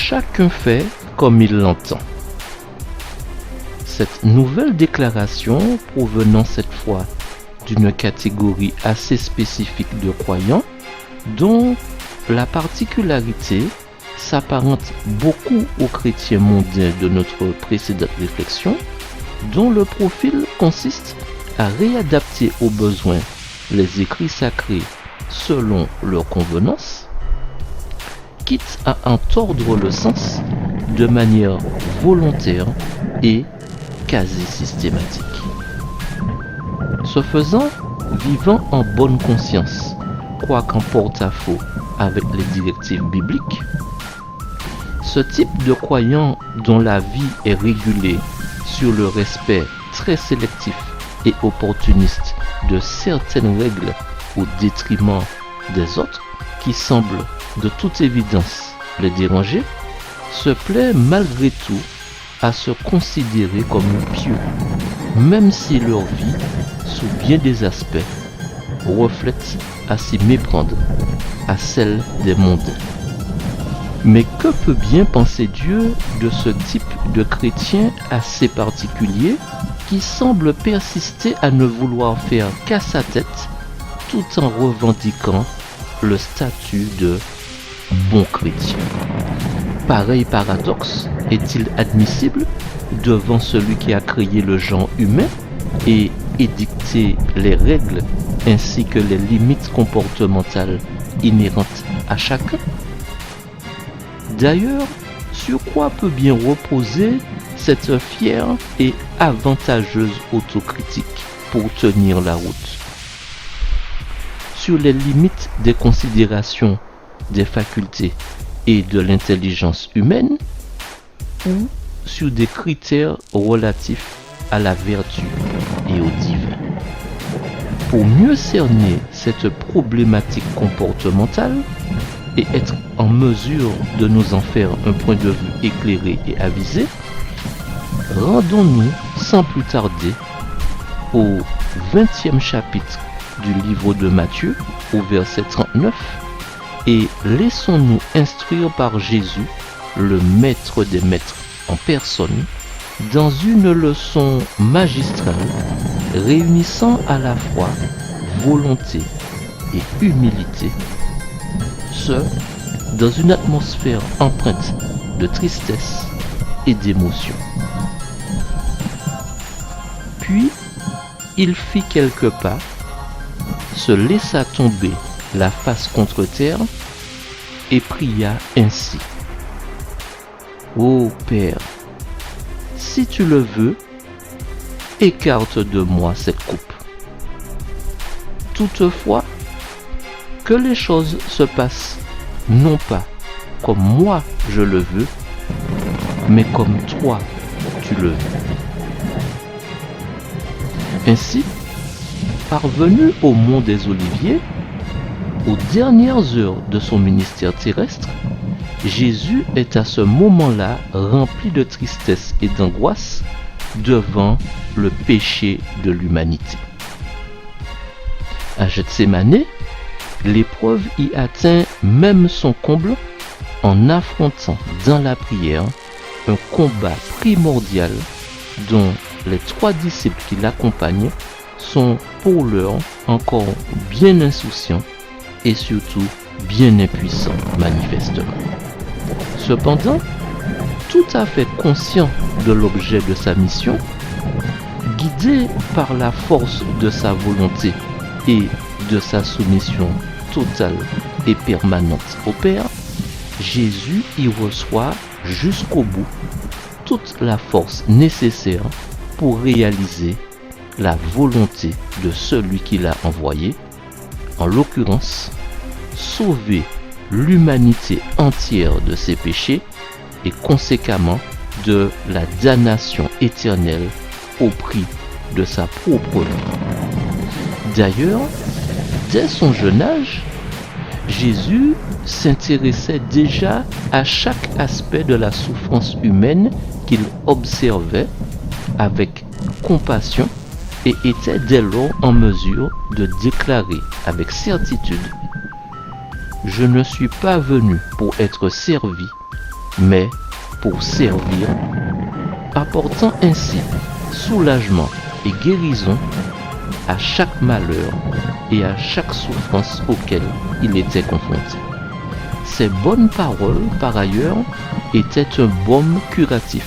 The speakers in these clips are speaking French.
chacun fait comme il l'entend. Cette nouvelle déclaration, provenant cette fois d'une catégorie assez spécifique de croyants, dont la particularité s'apparente beaucoup aux chrétiens mondains de notre précédente réflexion, dont le profil consiste à réadapter aux besoins les écrits sacrés selon leur convenance, quitte à en tordre le sens de manière volontaire et quasi systématique. Ce faisant, vivant en bonne conscience, quoiqu'en porte-à-faux avec les directives bibliques, ce type de croyant dont la vie est régulée sur le respect très sélectif et opportuniste de certaines règles au détriment des autres, qui semblent de toute évidence les déranger, se plaît malgré tout à se considérer comme pieux, même si leur vie, sous bien des aspects, reflète à s'y méprendre à celle des mondains. Mais que peut bien penser Dieu de ce type de chrétien assez particulier qui semble persister à ne vouloir faire qu'à sa tête tout en revendiquant le statut de bon chrétien? Pareil paradoxe est-il admissible devant celui qui a créé le genre humain et édicté les règles ainsi que les limites comportementales inhérentes à chacun? D'ailleurs, sur quoi peut bien reposer cette fière et avantageuse autocritique pour tenir la route? Sur les limites des considérations des facultés et de l'intelligence humaine, ou sur des critères relatifs à la vertu et au divin? Pour mieux cerner cette problématique comportementale et être en mesure de nous en faire un point de vue éclairé et avisé, rendons-nous sans plus tarder au 20e chapitre du livre de Matthieu, au verset 39, et laissons-nous instruire par Jésus, le maître des maîtres en personne, dans une leçon magistrale réunissant à la fois volonté et humilité, ce, dans une atmosphère empreinte de tristesse et d'émotion. Puis, il fit quelques pas, se laissa tomber la face contre terre et pria ainsi: Ô Père, si tu le veux, écarte de moi cette coupe. Toutefois, que les choses se passent non pas comme moi je le veux, mais comme toi tu le veux. Ainsi, parvenu au mont des Oliviers, aux dernières heures de son ministère terrestre, Jésus est à ce moment-là rempli de tristesse et d'angoisse devant le péché de l'humanité. À Gethsémanée, l'épreuve y atteint même son comble en affrontant dans la prière un combat primordial dont les 3 disciples qui l'accompagnent sont pour l'heure encore bien insouciants et surtout bien impuissants manifestement. Cependant, tout à fait conscient de l'objet de sa mission, guidé par la force de sa volonté et de sa soumission totale et permanente au Père, Jésus y reçoit jusqu'au bout toute la force nécessaire pour réaliser la volonté de celui qui l'a envoyé, en l'occurrence, sauver l'humanité entière de ses péchés et conséquemment de la damnation éternelle au prix de sa propre vie. D'ailleurs, dès son jeune âge, Jésus s'intéressait déjà à chaque aspect de la souffrance humaine qu'il observait avec compassion et était dès lors en mesure de déclarer avec certitude: « Je ne suis pas venu pour être servi, mais pour servir, apportant ainsi soulagement et guérison à chaque malheur et à chaque souffrance auquel il était confronté. Ces bonnes paroles, par ailleurs, étaient un baume curatif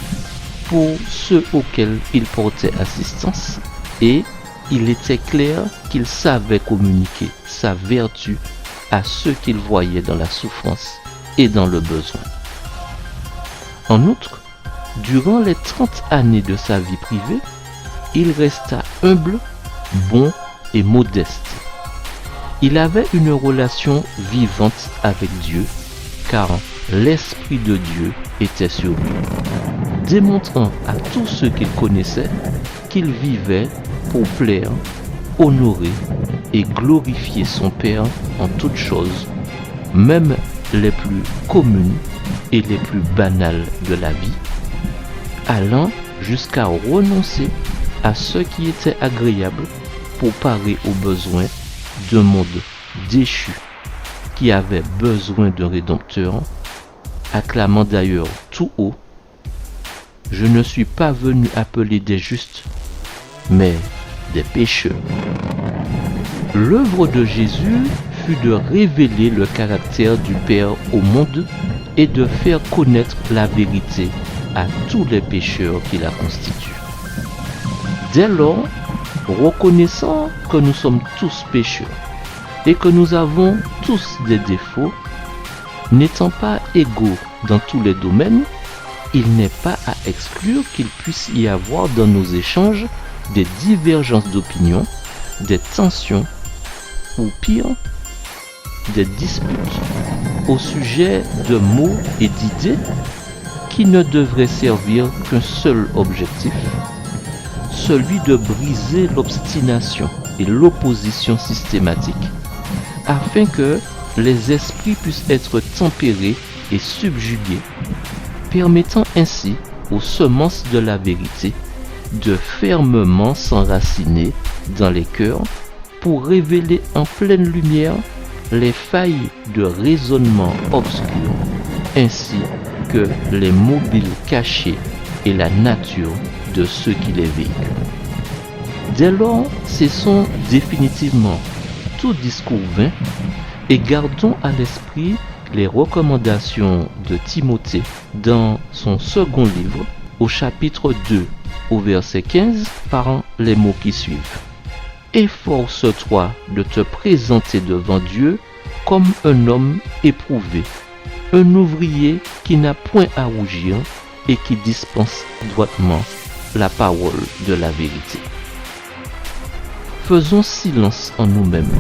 pour ceux auxquels il portait assistance, et il était clair qu'il savait communiquer sa vertu à ceux qu'il voyait dans la souffrance et dans le besoin. En outre, durant les 30 années de sa vie privée, il resta humble, bon et modeste. Il avait une relation vivante avec Dieu, car l'Esprit de Dieu était sur lui, démontrant à tous ceux qu'il connaissait qu'il vivait pour plaire, honorer et glorifier son Père en toutes choses, même les plus communes et les plus banales de la vie, allant jusqu'à renoncer à ce qui était agréable pour parer aux besoins d'un monde déchu qui avait besoin d'un rédempteur, acclamant d'ailleurs tout haut: « Je ne suis pas venu appeler des justes, mais des pécheurs. » L'œuvre de Jésus fut de révéler le caractère du Père au monde et de faire connaître la vérité à tous les pécheurs qui la constituent. Dès lors, reconnaissant que nous sommes tous pécheurs et que nous avons tous des défauts, n'étant pas égaux dans tous les domaines, il n'est pas à exclure qu'il puisse y avoir dans nos échanges des divergences d'opinion, des tensions ou pire, des disputes au sujet de mots et d'idées qui ne devraient servir qu'un seul objectif, celui de briser l'obstination et l'opposition systématique, afin que les esprits puissent être tempérés et subjugués, permettant ainsi aux semences de la vérité de fermement s'enraciner dans les cœurs pour révéler en pleine lumière les failles de raisonnement obscurs, ainsi que les mobiles cachés et la nature de ceux qui les véhiculent. Dès lors, cessons définitivement tout discours vain et gardons à l'esprit les recommandations de Timothée dans son second livre, au chapitre 2, au verset 15, par les mots qui suivent. Efforce-toi de te présenter devant Dieu comme un homme éprouvé, un ouvrier qui n'a point à rougir et qui dispense droitement la parole de la vérité. Faisons silence en nous-mêmes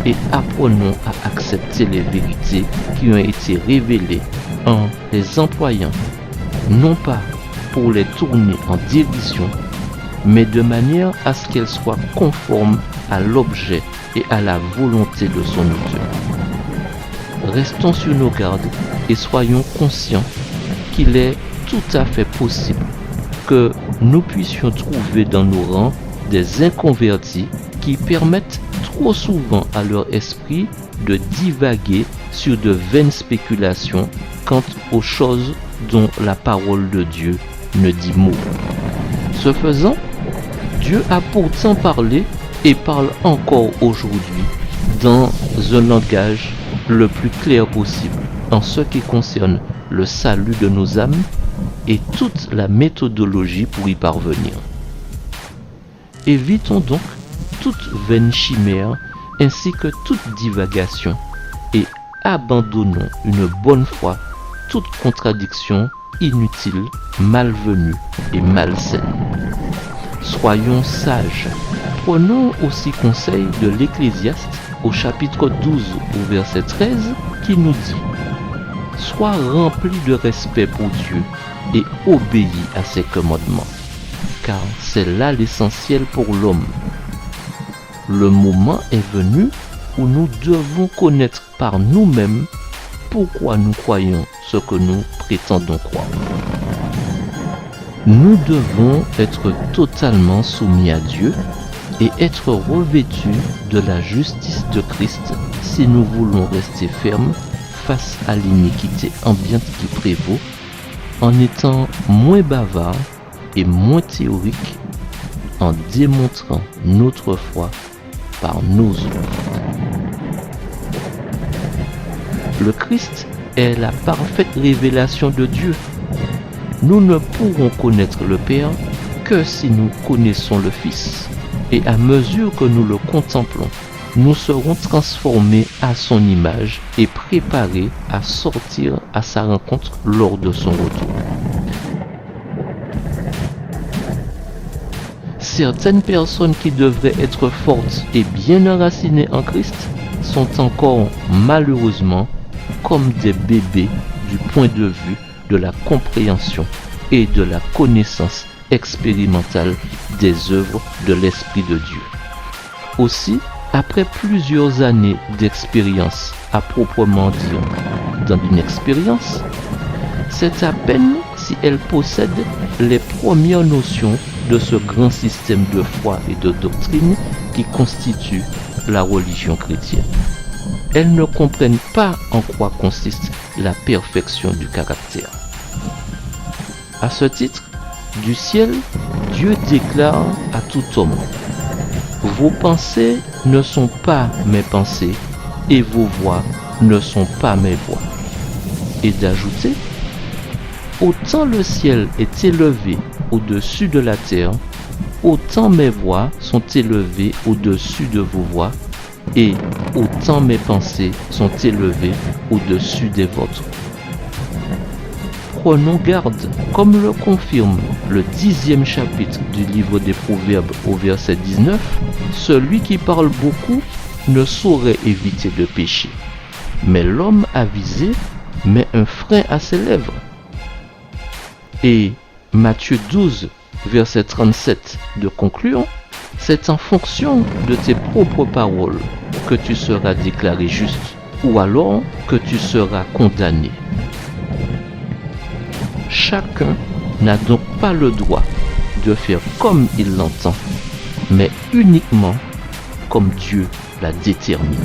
et apprenons à accepter les vérités qui ont été révélées en les employant, non pas pour les tourner en dérision, mais de manière à ce qu'elles soient conformes à l'objet et à la volonté de son auteur. Restons sur nos gardes et soyons conscients qu'il est tout à fait possible que nous puissions trouver dans nos rangs des inconvertis qui permettent trop souvent à leur esprit de divaguer sur de vaines spéculations quant aux choses dont la parole de Dieu ne dit mot. Ce faisant, Dieu a pourtant parlé et parle encore aujourd'hui dans un langage le plus clair possible en ce qui concerne le salut de nos âmes et toute la méthodologie pour y parvenir. Évitons donc toute vaine chimère ainsi que toute divagation et abandonnons une bonne fois toute contradiction inutile, malvenue et malsaine. Soyons sages. Prenons aussi conseil de l'Ecclésiaste au chapitre 12 au verset 13 qui nous dit: Sois rempli de respect pour Dieu et obéis à ses commandements, car c'est là l'essentiel pour l'homme. Le moment est venu où nous devons connaître par nous-mêmes pourquoi nous croyons ce que nous prétendons croire. Nous devons être totalement soumis à Dieu et être revêtus de la justice de Christ si nous voulons rester fermes face à l'iniquité ambiante qui prévaut en étant moins bavard et moins théorique, en démontrant notre foi par nos œuvres. Le Christ est la parfaite révélation de Dieu. Nous ne pourrons connaître le Père que si nous connaissons le Fils. Et à mesure que nous le contemplons, nous serons transformés à son image et préparés à sortir à sa rencontre lors de son retour. Certaines personnes qui devraient être fortes et bien enracinées en Christ sont encore malheureusement comme des bébés du point de vue de la compréhension et de la connaissance expérimentale des œuvres de l'Esprit de Dieu. Aussi, après plusieurs années d'expérience à proprement dire dans une expérience, c'est à peine si elle possède les premières notions de ce grand système de foi et de doctrine qui constitue la religion chrétienne. Elles ne comprennent pas en quoi consiste la perfection du caractère. À ce titre, du ciel, Dieu déclare à tout homme: vos pensées ne sont pas mes pensées et vos voix ne sont pas mes voix. Et d'ajouter: autant le ciel est élevé au-dessus de la terre, autant mes voix sont élevées au-dessus de vos voix, et autant mes pensées sont élevées au-dessus des vôtres. Prenons garde, comme le confirme le 10e chapitre du livre des Proverbes au verset 19, celui qui parle beaucoup ne saurait éviter de pécher, mais l'homme avisé met un frein à ses lèvres. Et Matthieu 12, verset 37 de conclure: c'est en fonction de tes propres paroles que tu seras déclaré juste, ou alors que tu seras condamné. Chacun n'a donc pas le droit de faire comme il l'entend, mais uniquement comme Dieu l'a déterminé.